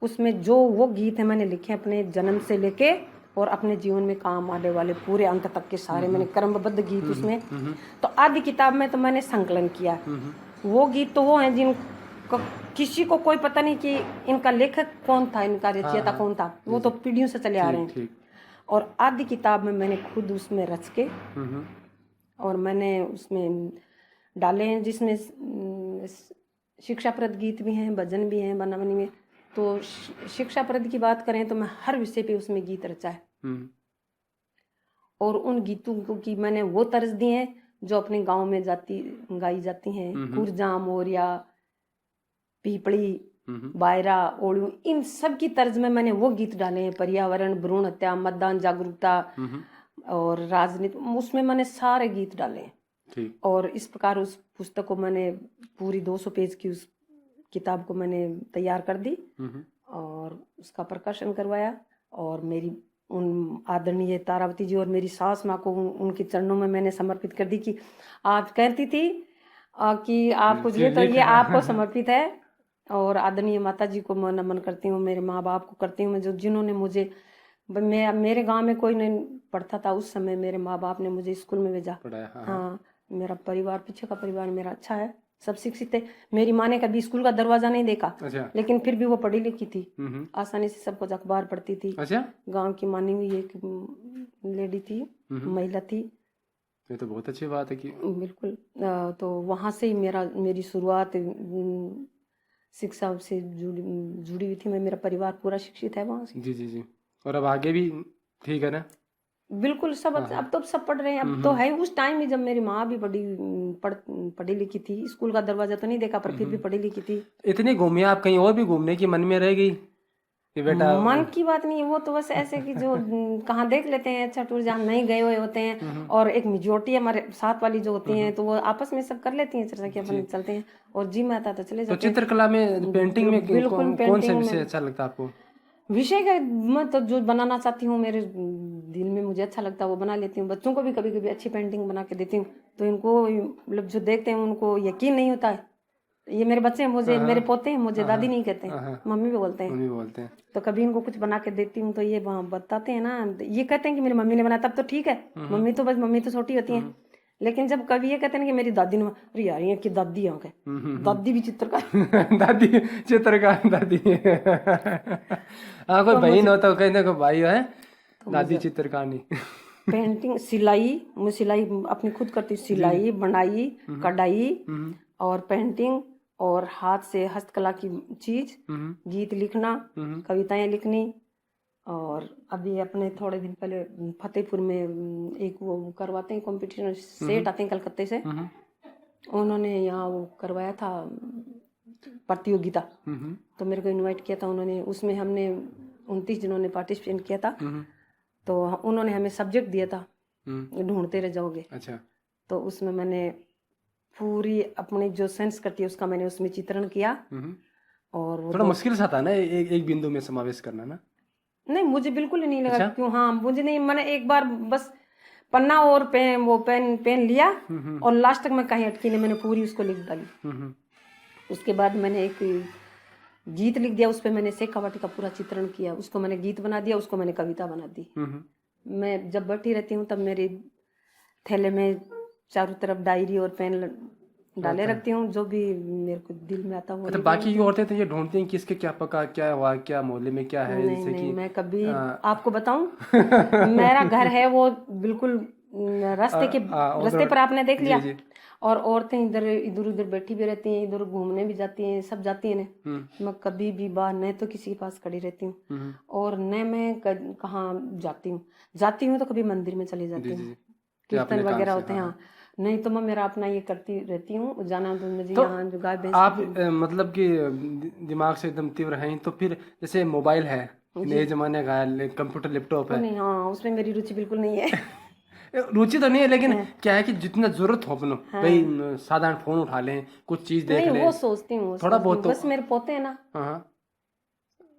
S2: उसमें जो वो गीत है मैंने लिखे अपने जन्म से लेके और अपने जीवन में काम आने वाले पूरे अंत तक के सारे मैंने क्रमबद्ध गीत उसमें। तो आधी किताब में तो मैंने संकलन किया। वो गीत तो वो हैं जिनको किसी को कोई पता नहीं कि इनका लेखक कौन था, इनका रचयिता कौन था, वो तो पीढ़ियों से चले आ रहे हैं। और आधी किताब में मैंने खुद उसमें रच के और मैंने उसमें डाले हैं, जिसमें शिक्षाप्रद गीत भी हैं, भजन भी हैं बनावनी में। तो शिक्षाप्रद की बात करें तो मैं हर विषय पे उसमें गीत रचा है और उन गीतों को की मैंने वो तर्ज दी है जो अपने गांव में गाई जाती हैं। कुरजा, मोरिया, पीपड़ी, बायरा, ओड़ू, इन सब की तर्ज में मैंने वो गीत डाले हैं। पर्यावरण, भ्रूण हत्या, मतदान जागरूकता और राजनीति, उसमें मैंने सारे गीत डाले हैं। और इस प्रकार उस पुस्तक को मैंने पूरी 200 पेज की उस किताब को मैंने तैयार कर दी और उसका प्रकाशन करवाया। और मेरी उन आदरणीय तारावती जी और मेरी सास माँ को उनके चरणों में मैंने समर्पित कर दी कि आप कहती थी कि आपको ये तो ये आपको समर्पित है। और आदरणीय माता जी को मैं नमन करती हूँ, मेरे माँ बाप को करती हूँ, जो जिन्होंने मुझे, मेरे गांव में कोई नहीं पढ़ता था उस समय, मेरे माँ बाप ने मुझे स्कूल में भेजा। हाँ, मेरा परिवार, पीछे का परिवार मेरा अच्छा है, सब शिक्षित है। मेरी माँ ने कभी स्कूल का दरवाजा नहीं देखा। लेकिन फिर भी वो पढ़ी लिखी थी, आसानी से सब कुछ अखबार पढ़ती थी। गांव की मानी हुई एक लेडी थी, महिला थी।
S1: ये तो बहुत अच्छी बात है कि
S2: बिल्कुल। तो वहां से ही मेरी शुरुआत शिक्षा से जुड़ी हुई थी। मेरा परिवार पूरा शिक्षित है वहां से।
S1: जी। और अब आगे भी ठीक है ना?
S2: बिल्कुल, सब अब तो सब पढ़ रहे हैं। अब तो है, उस टाइम में जब मेरी माँ भी पढ़ी लिखी थी, स्कूल का दरवाजा तो नहीं देखा पर फिर भी पढ़ी लिखी थी।
S1: इतनी घूमी आप, कहीं और भी घूमने की मन में रह गई कि बेटा?
S2: मन की बात नहीं है, वो तो बस ऐसे कि जो कहाँ देख लेते हैं अच्छा टूर, जहाँ नहीं गए हुए होते हैं। और एक मेजोरिटी हमारे साथ वाली जो होती हैं तो वो आपस में सब कर लेती हैं चर्चा कि अपन चलते हैं। और जी में आता तो चले जाते हैं।
S1: तो चित्रकला में, पेंटिंग में कौन सा विषय अच्छा लगता है आपको?
S2: विषय का मैं तो जो बनाना चाहती हूँ, मेरे दिल में मुझे अच्छा लगता है वो बना लेती हूँ। बच्चों को भी कभी कभी अच्छी पेंटिंग बना के देती हूँ तो इनको मतलब जो देखते हैं उनको यकीन नहीं होता है ये मेरे बच्चे हैं, मुझे मेरे पोते हैं, मुझे दादी नहीं कहते हैं, मम्मी भी बोलते हैं। तो कभी इनको कुछ बना के देती हूँ तो ये बताते हैं ना, ये कहते हैं कि मेरी मम्मी ने बनाया, तब तो ठीक है। मम्मी तो छोटी होती है। लेकिन जब कभी ये कहते हैं कि मेरी दादी ने, अरे यार ये की दादी यहाँ के, दादी भी चित्रकार
S1: दादी चित्रकार दादी हाँ, कोई बहन हो तो कहने को भाई है, दादी चित्रकार नहीं।
S2: पेंटिंग, सिलाई, मैं सिलाई अपनी खुद करती हूँ, सिलाई, बुनाई, कढ़ाई और पेंटिंग और हाथ से हस्तकला की चीज, गीत लिखना, कविताएं लिखनी। और अभी अपने थोड़े दिन पहले फतेहपुर में एक वो करवाते हैं कंपटीशन, सेट आते हैं कलकत्ते से, उन्होंने यहाँ वो करवाया था प्रतियोगिता, तो मेरे को इनवाइट किया था उन्होंने। उसमें हमने 29 जनों ने पार्टिसिपेट किया था। तो उन्होंने हमें सब्जेक्ट दिया था, ढूंढते रह जाओगे।
S1: अच्छा।
S2: तो उसमें मैंने पूरी अपनी जो सेंस करती है उसका मैंने उसमें चित्रण किया। और वो
S1: थोड़ा मुश्किल सा था ना एक बिंदु में समावेश करना ना?
S2: नहीं, मुझे बिल्कुल नहीं लगा। अच्छा? क्यों? हाँ, मुझे नहीं, मैंने एक बार बस पन्ना और पेन लिया और लास्ट तक मैं कहीं अटकी नहीं, मैंने पूरी उसको लिख डाली। उसके बाद मैंने एक गीत लिख दिया, उस पर मैंने शेखावाटी का पूरा चित्रण किया, उसको मैंने गीत बना दिया, उसको मैंने कविता बना दी। मैं जब बैठी रहती हूँ तब मेरे थैले में चारों तरफ डायरी और पेन डाले रखती हूँ, जो भी मेरे को दिल में आता वो।
S1: तो बाकी की औरतें तो ये ढूंढती हैं किसके क्या पका, क्या हुआ, क्या मोहल्ले में क्या है।
S2: नहीं, नहीं, मैं कभी आपको बताऊं मेरा घर है वो बिल्कुल रास्ते पर आपने देख लिया। और औरतें इधर उधर बैठी भी रहती हैं, इधर घूमने भी जाती हैं, सब जाती हैं ना। मैं कभी भी बाहर न तो किसी के पास खड़ी रहती हूँ और न मैं कहाँ जाती हूँ तो कभी मंदिर में चली जाती हूँ, कीर्तन वगैरह होते हैं। नहीं तो मैं मेरा अपना ये करती रहती हूँ, जाना तो मुझे
S1: तो
S2: यहाँ जो गाय भैंस
S1: आप मतलब कि दिमाग से एकदम तीव्र हैं, तो फिर जैसे मोबाइल है नए जमाने का है, कंप्यूटर लैपटॉप है,
S2: नहीं, हाँ उसमें मेरी रुचि बिल्कुल नहीं है।
S1: रुचि तो नहीं है, लेकिन क्या है कि जितना जरूरत हो अपनो भाई साधारण फोन उठा लें, कुछ चीज देख
S2: नहीं
S1: लें,
S2: वो सोचती हूँ,
S1: थोड़ा बहुत तो
S2: बस मेरे पोते हैं ना,
S1: हाँ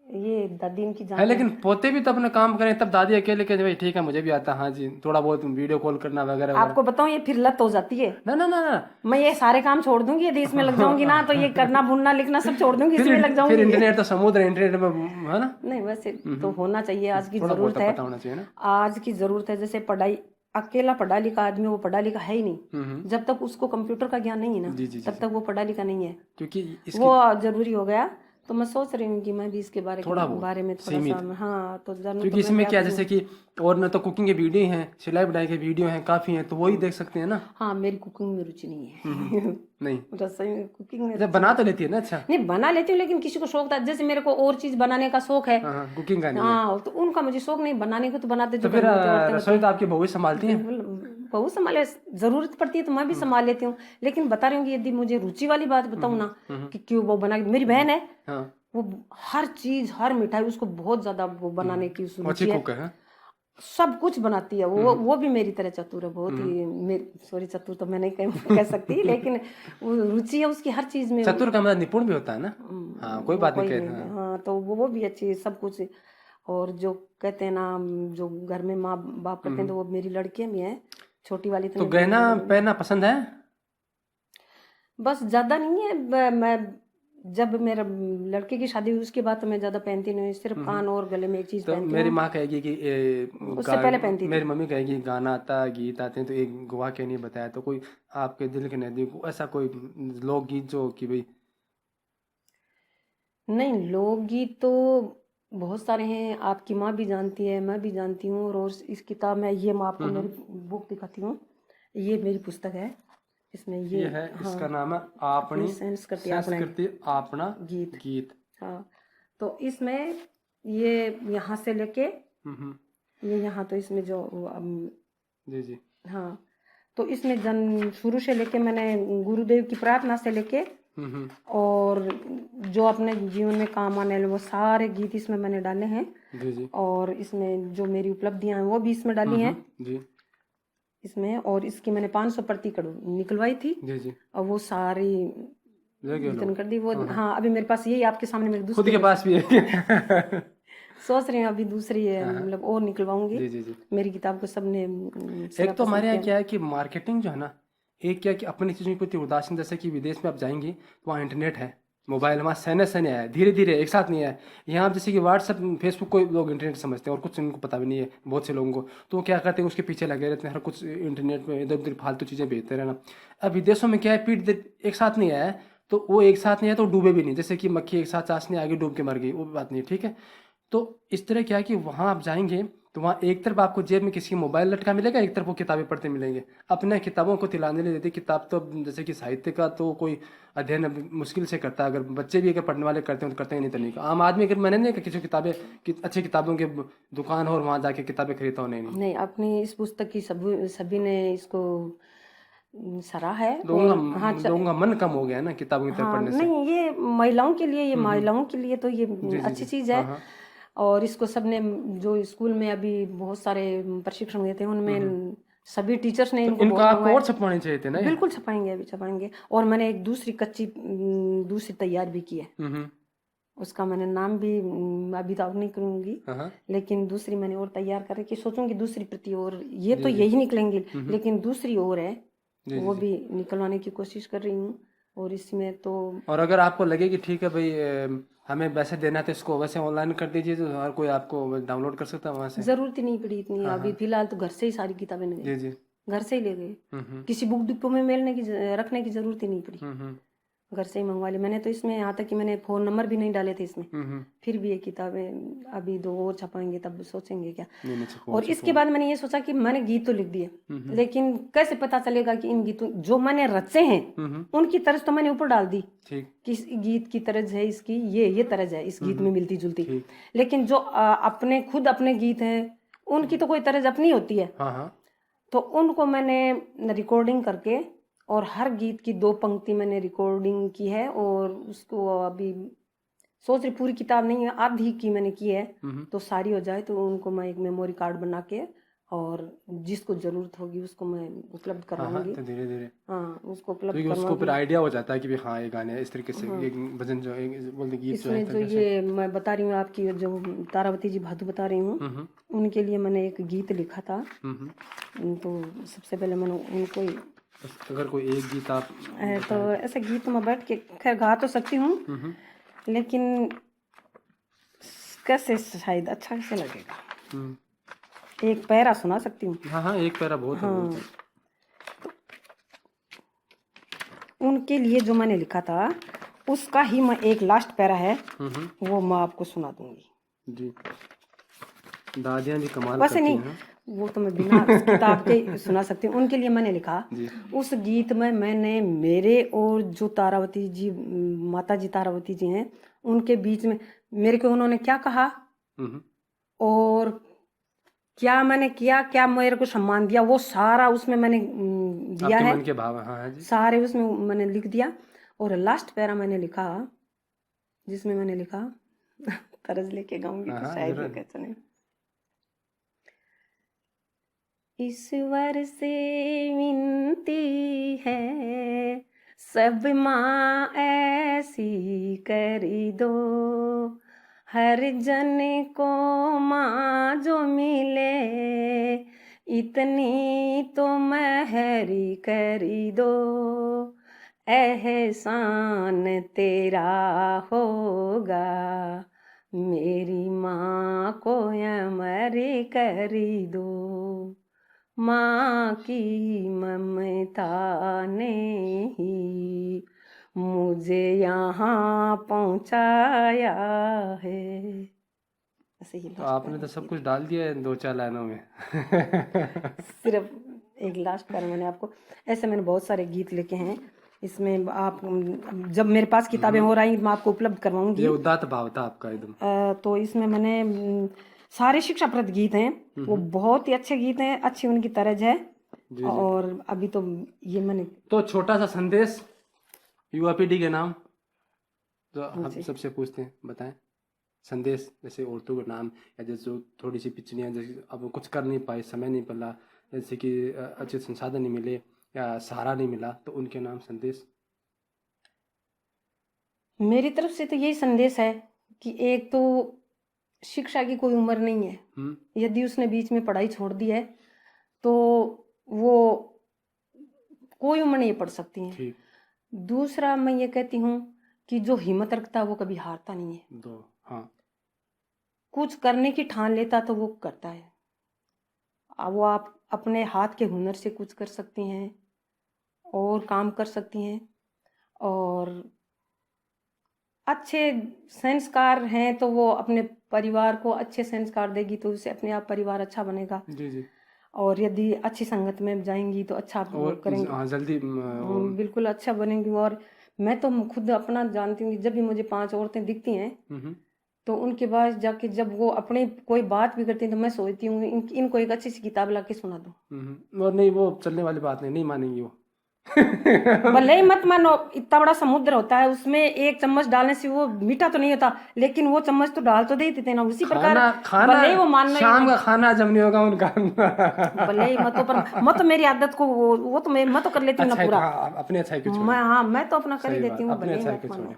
S2: ये दादी इनकी
S1: है,
S2: जान
S1: लेकिन पोते भी तो अपना काम करें, तब दादी अकेले के भाई ठीक है मुझे भी आता, हाँ जी थोड़ा बहुत वीडियो कॉल करना वगैरह वगैरह।
S2: आपको बताऊं ये फिर लत हो जाती है।
S1: ना ना ना ना
S2: मैं ये सारे काम छोड़ दूंगी यदि इसमें लग जाऊंगी ना, तो ये करना बुनना लिखना सब छोड़ दूंगी, इसमें लग
S1: फिर
S2: जाऊंगी।
S1: इंटरनेट तो समुद्र है, इंटरनेट में है ना,
S2: नहीं वैसे तो होना चाहिए, आज की
S1: थोड़ा बहुत
S2: जरूरत
S1: तो
S2: है,
S1: पता होना चाहिए ना।
S2: आज की जरूरत है। जैसे पढ़ाई, अकेला पढ़ा लिखा आदमी वो पढ़ा लिखा है ही नहीं, जब तक उसको कंप्यूटर का ज्ञान नहीं है ना
S1: जी जी
S2: तब तक वो पढ़ा लिखा नहीं है,
S1: क्योंकि
S2: वो जरूरी हो गया। तो मैं सोच रही हूँ कि मैं भी इसके बारे में थोड़ा
S1: सीमित।
S2: सा हाँ तो जानूं।
S1: क्योंकि इसमें क्या जैसे कि और न तो कुकिंग के वीडियो हैं, सिलाई बुनाई के वीडियो हैं काफी हैं, तो वही देख सकते हैं ना।
S2: हाँ मेरी कुकिंग में रुचि नहीं है।
S1: नहीं
S2: रसोई में कुकिंग में
S1: जब बना तो लेती है ना, अच्छा
S2: नहीं बना लेती हूँ, लेकिन किसी को शौक था, जैसे मेरे को और चीज बनाने का शौक है,
S1: हाँ कुकिंग का नहीं है।
S2: हाँ तो उनका मुझे शौक नहीं, बनाने को तो बनाते
S1: तो
S2: जो
S1: फिर
S2: घर में होते औरतें
S1: रसोई तो आपकी बहू ही संभालती हैं।
S2: बहुत संभाले, जरूरत पड़ती है तो मैं भी संभाल लेती हूँ, लेकिन बता रही हूँ कि यदि मुझे रुचि वाली बात बताऊँ ना कि क्यों वो बना, मेरी बहन है
S1: हाँ
S2: वो हर चीज हर मिठाई उसको बहुत ज्यादा वो बनाने की
S1: अच्छी
S2: रुचि है,
S1: कुक है।
S2: सब कुछ बनाती है वो भी मेरी तरह चतुर है बहुत ही, मेरी सॉरी चतुर तो मैं नहीं कह सकती, लेकिन वो रुचि है उसकी हर चीज में।
S1: चतुर का मतलब निपुण भी होता है ना, हाँ कोई बात नहीं कह।
S2: हाँ तो वो भी अच्छी है सब कुछ। और जो कहते हैं ना जो घर में माँ बाप करते हैं, तो वो मेरी लड़कियां भी हैं, छोटी वाली
S1: तो गहना पहनना पसंद है?
S2: बस ज्यादा नहीं है, मैं जब मेरा लड़के की शादी हुई उसके बाद तो मैं ज्यादा पहनती नहीं, सिर्फ कान और गले में एक चीज
S1: तो
S2: पहनती
S1: मेरी
S2: हूँ।
S1: माँ कहेगी कि
S2: उससे पहले पहनती थी।
S1: मेरी मम्मी कहेगी गाना आता गीत आते हैं, तो एक गुआ के नहीं बताया, तो कोई आपके दिल के नजदीक ऐसा कोई लोकगीत जो कि भाई।
S2: नहीं लोकगीत तो बहुत सारे हैं, आपकी माँ भी जानती है, मैं भी जानती हूँ। और इस किताब में ये मैं आपको मेरी बुक दिखाती हूँ, ये मेरी पुस्तक है, इसमें ये
S1: है
S2: हाँ,
S1: इसका नाम है अपनी संस्कृति अपना
S2: गीत।
S1: गीत।
S2: हाँ तो इसमें ये यहाँ से लेके ये यहाँ, तो इसमें जो
S1: जी जी
S2: हाँ तो इसमें शुरू से लेके मैंने गुरुदेव की प्रार्थना से लेके और जो अपने जीवन में काम आने वाले वो सारे गीत इसमें मैंने डाले हैं।
S1: जी जी
S2: और इसमें जो मेरी उपलब्धियां हैं वो भी इसमें डाली हैं
S1: जी
S2: इसमें। और इसकी मैंने 500 प्रति निकलवाई थी,
S1: जी जी
S2: और वो सारी वितरण कर दी वो। हाँ अभी मेरे पास यही आपके सामने मेरे
S1: खुद के पास भी है।
S2: सोच रही हूँ अभी दूसरी है, मतलब और निकलवाऊंगी।
S1: जी जी जी
S2: मेरी किताब को सबने
S1: एक तो हमारे यहाँ क्या है कि मार्केटिंग जो है ना, एक क्या है कि अपनी चीज़ों के प्रति उदासीन, जैसे कि विदेश में आप जाएंगे तो वहाँ इंटरनेट है, मोबाइल वहाँ सैन्य सैन्य है, धीरे धीरे एक साथ नहीं है। यहाँ आप जैसे कि व्हाट्सअप फेसबुक को लोग इंटरनेट समझते हैं और कुछ उनको पता भी नहीं है बहुत से लोगों को, तो वो क्या करते हैं उसके पीछे लगे रहते हैं, हर कुछ इंटरनेट में इधर उधर फालतू चीज़ें भेजते रहना। अब विदेशों में क्या है पीठ एक साथ नहीं आया, तो वो एक साथ नहीं है तो डूबे भी नहीं, जैसे कि मक्खी एक साथ चाशनी आगे डूब के मर गई, वो बात नहीं, ठीक है। तो इस तरह क्या है कि वहाँ आप जाएंगे तो वहाँ एक तरफ आपको जेब में किसी मोबाइल लटका मिलेगा, एक तरफ वो किताबें पढ़ते मिलेंगे। अपने किताबों को तिलाने नहीं देती किताब, तो जैसे कि साहित्य का तो कोई अध्ययन मुश्किल से करता है, अगर बच्चे भी अगर पढ़ने वाले करते हैं तो करते हैं, नहीं तो नहीं। आम आदमी अगर मैंने नहीं किसी किताबें अच्छी किताबों की दुकान हो और वहाँ जाके किताबें खरीदता हूँ, नहीं।
S2: अपनी इस पुस्तक की सभी ने इसको सराहा है।
S1: लोगों का मन कम हो गया है ना किताबों की तरफ पढ़ने से।
S2: नहीं ये महिलाओं के लिए, ये महिलाओं के लिए तो ये अच्छी चीज है। और इसको सबने जो स्कूल में अभी बहुत सारे प्रशिक्षण हुए थे उनमें सभी टीचर्स ने
S1: इनको आपको और छपवाने चाहिए थे ना।
S2: बिल्कुल छपाएंगे, अभी छपाएंगे। और मैंने एक दूसरी तैयार भी की है, उसका मैंने नाम भी अभी तो नहीं करूंगी, लेकिन दूसरी मैंने और तैयार करके सोचूंगी दूसरी प्रति। और ये तो यही निकलेंगी, लेकिन दूसरी और है वो भी निकलवाने की कोशिश कर रही हूँ। और इसमें तो
S1: और अगर आपको लगे कि ठीक है भाई हमें वैसे देना तो इसको वैसे ऑनलाइन कर दीजिए, तो हर कोई आपको डाउनलोड कर सकता है वहाँ से।
S2: जरूरत ही नहीं पड़ी इतनी। अभी फिलहाल तो घर से ही सारी किताबें ले गए,
S1: जी
S2: घर से ही ले गए, किसी बुक डिपो में रखने की जरूरत ही नहीं पड़ी, घर से ही मंगवा ली मैंने। तो इसमें यहाँ तक कि मैंने फ़ोन नंबर भी नहीं डाले थे इसमें, फिर भी ये किताबें अभी 2 और छपाएंगे तब सोचेंगे क्या। और इसके बाद मैंने ये सोचा कि मैंने गीत तो लिख दिए, लेकिन कैसे पता चलेगा कि इन गीतों जो मैंने रचे हैं उनकी तर्ज तो मैंने ऊपर डाल दी कि इस गीत की तर्ज है, इसकी ये तर्ज है इस गीत में मिलती जुलती, लेकिन जो अपने गीत हैं उनकी तो कोई तर्ज अपनी होती है। तो उनको मैंने रिकॉर्डिंग करके और हर गीत की 2 पंक्ति मैंने रिकॉर्डिंग की है और उसको अभी सोच रही, पूरी किताब नहीं है, आधी की मैंने की है। तो सारी हो जाए तो उनको मैं एक मेमोरी कार्ड बना के और जिसको जरूरत होगी उसको मैं उपलब्ध करवाऊंगी।
S1: तो धीरे धीरे
S2: उसको उपलब्ध
S1: क्योंकि उसको फिर आइडिया हो जाता है कि भी हाँ ये गाने इस तरीके से एक भजन जो बोलते गीत जो है
S2: इसमें जो ये मैं बता रही हूँ आपकी, जो तारावती जी भादु बता रही हूँ, उनके लिए मैंने एक गीत लिखा था। तो सबसे पहले मैंने उनको ही,
S1: अगर कोई एक गीत आप
S2: तो ऐसा गीत मैं बैठ के खैर गा तो सकती हूँ, लेकिन कैसे शायद अच्छा कैसे लगेगा। एक पैरा सुना सकती हूँ।
S1: हाँ, एक पैरा बहुत है।
S2: तो उनके लिए जो मैंने लिखा था उसका ही मैं एक लास्ट पैरा है, वो मैं आपको सुना दूंगी
S1: जी। दादियाँ भी कमाल
S2: वैसे
S1: करती
S2: नहीं
S1: हैं।
S2: वो तो मैं बिना किताब के सुना सकती हूँ। उनके लिए मैंने लिखा, उस गीत में मैंने मेरे और जो तारावती जी, माता जी तारावती जी हैं, उनके बीच में मेरे को उन्होंने क्या कहा और क्या मैंने किया, क्या मेरे को सम्मान दिया, वो सारा उसमें मैंने दिया है।
S1: मन के भाव हाँ जी। सारे
S2: उसमें मैंने लिख दिया। और लास्ट पैरा मैंने लिखा जिसमें मैंने लिखा तरज लेके गाऊंगी तो शायद मैं कैसा नहीं। ईश्वर से विनती है सब माँ ऐसी करी दो, हर जन को माँ जो मिले इतनी तो महरी करी दो, एहसान तेरा होगा मेरी माँ को अमर करी दो, माँ की ममता ने ही मुझे यहाँ पहुँचाया है। ऐसे ही
S1: तो आपने तो सब कुछ डाल दिया है 2-4 लाइनों में।
S2: सिर्फ एक लास्ट बार मैंने आपको, ऐसे मैंने बहुत सारे गीत लिखे हैं। इसमें आप जब मेरे पास किताबें हो रही मैं आपको उपलब्ध करवाऊंगी।
S1: ये उदात्त भाव था आपका एकदम।
S2: तो इसमें मैंने सारे शिक्षाप्रद गीत हैं, वो बहुत ही अच्छे गीत हैं, अच्छी उनकी तरज है। और अभी तो ये मैंने
S1: तो छोटा सा संदेश युवा पीढ़ी के नाम जो हम सबसे पूछते हैं, बताएं संदेश। जैसे औरतों के नाम या जैसे थोड़ी सी पिछड़ियाँ, जैसे अब कुछ कर नहीं पाए, समय नहीं मिला, जैसे कि अच्छे संसाधन नहीं मिले या सहारा नहीं मिला, तो उनके नाम संदेश।
S2: मेरी तरफ से तो यही संदेश है कि एक तो शिक्षा की कोई उम्र नहीं है। यदि उसने बीच में पढ़ाई छोड़ दी है तो वो कोई उम्र नहीं पढ़ सकती है। दूसरा मैं ये कहती हूँ कि जो हिम्मत रखता है वो कभी हारता नहीं है। कुछ करने की ठान लेता तो वो करता है। वो आप अपने हाथ के हुनर से कुछ कर सकती हैं और काम कर सकती हैं, और अच्छे संस्कार हैं तो वो अपने परिवार को अच्छे संस्कार देगी तो उससे अपने आप परिवार अच्छा बनेगा। जी। और यदि अच्छी संगत में जाएंगी तो अच्छा करेंगे, जल्दी बिल्कुल अच्छा बनेंगी। और मैं तो खुद अपना जानती हूँ कि जब भी मुझे 5 औरतें दिखती हैं तो उनके पास जाके जब वो अपने कोई बात भी करती हैं तो मैं सोचती हूँ इनको एक अच्छी सी किताब ला के सुना दो।
S1: और नहीं वो चलने वाली बात नहीं मानेंगी वो।
S2: भले ही मत मानो, इतना बड़ा समुद्र होता है उसमें 1 चम्मच डालने से वो मीठा तो नहीं होता, लेकिन वो चम्मच तो डाल तो देते थे ना। उसी प्रकार भले ही वो मानना,
S1: शाम का खाना जब नहीं होगा उनका
S2: भले ही मत, पर मत मेरी आदत को वो तो मैं मत कर लेती हूँ ना पूरा
S1: अपने अच्छाई को
S2: मैं तो अपना कर ही देती हूँ।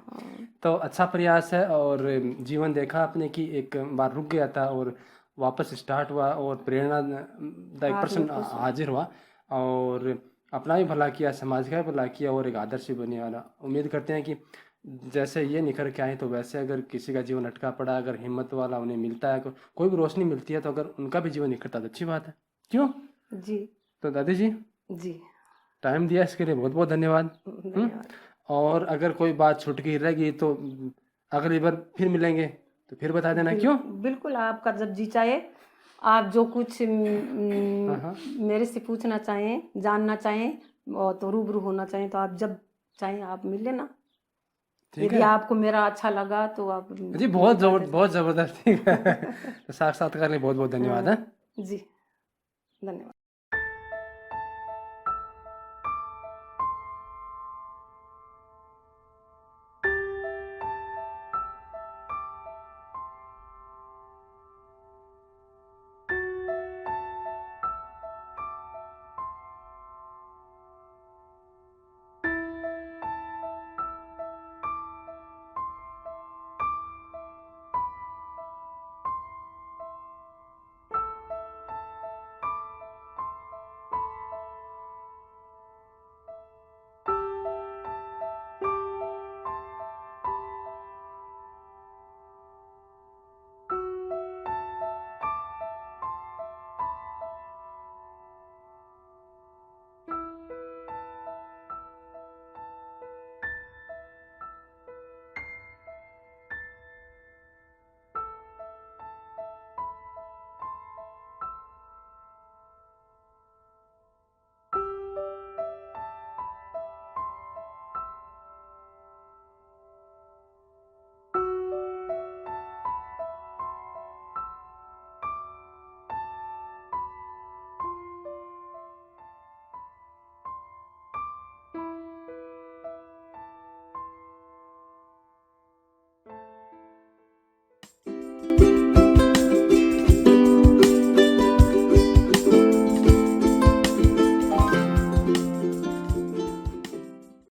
S1: तो अच्छा प्रयास है। और जीवन देखा आपने कि एक बार रुक गया था और वापस स्टार्ट हुआ और प्रेरणादायक पर्सन हाजिर हुआ और अपना भी भला किया, समाज का भी भला किया और एक आदर्श भी बने वाला। उम्मीद करते हैं कि जैसे ये निखर के आए तो वैसे अगर किसी का जीवन अटका पड़ा, अगर हिम्मत वाला उन्हें मिलता है, कोई भी रोशनी मिलती है तो अगर उनका भी जीवन निखरता है तो अच्छी बात है, क्यों जी। तो दादी जी टाइम दिया इसके लिए बहुत बहुत धन्यवाद। और अगर कोई बात छूट गई रह गई तो अगली बार फिर मिलेंगे तो फिर बता देना, क्यों?
S2: बिल्कुल, आपका जब जी चाहे, आप जो कुछ मेरे से पूछना चाहें, जानना चाहें और तो रूबरू होना चाहें तो आप जब चाहें आप मिल लेना। यदि आपको मेरा अच्छा लगा तो आप
S1: जी बहुत जबरदस्त। ठीक है। तो साक्षात्कार के लिए बहुत बहुत धन्यवाद है जी,
S2: धन्यवाद।